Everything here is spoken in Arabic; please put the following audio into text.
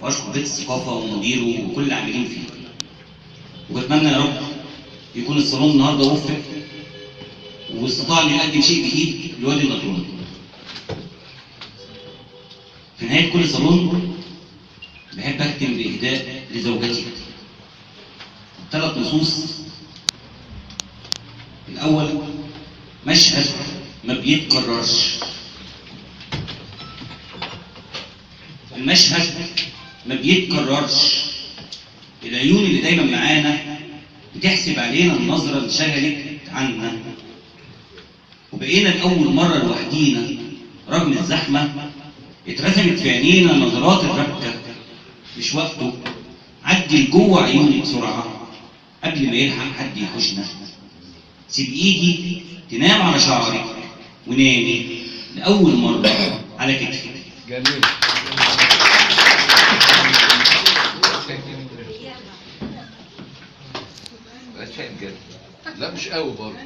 واشكر بيت الثقافه ومديره وكل العاملين فيه. وبتمنى يا رب يكون الصالون النهارده وفق واستطاع انه يقدم شيء جديد لوادي النطرون. في نهايه كل صالون بحب اختم باهداء لزوجتي 3 نصوص. الاول مشهد ما بيتكررش. المشهد ما بيتكررش. العيون اللي دايما معانا بتحسب علينا النظره اللي شغلت عنا، وبقينا لاول مره لوحدينا رغم الزحمه اترسمت في عينينا نظرات الربكه. مش وقته، عدي لجوه عيوني بسرعه قبل ما يلحق حد يحوشنا. سيب ايدي تنام على شعري ونامي لاول مره على كتفي. جميل. لا مش قوي برضه.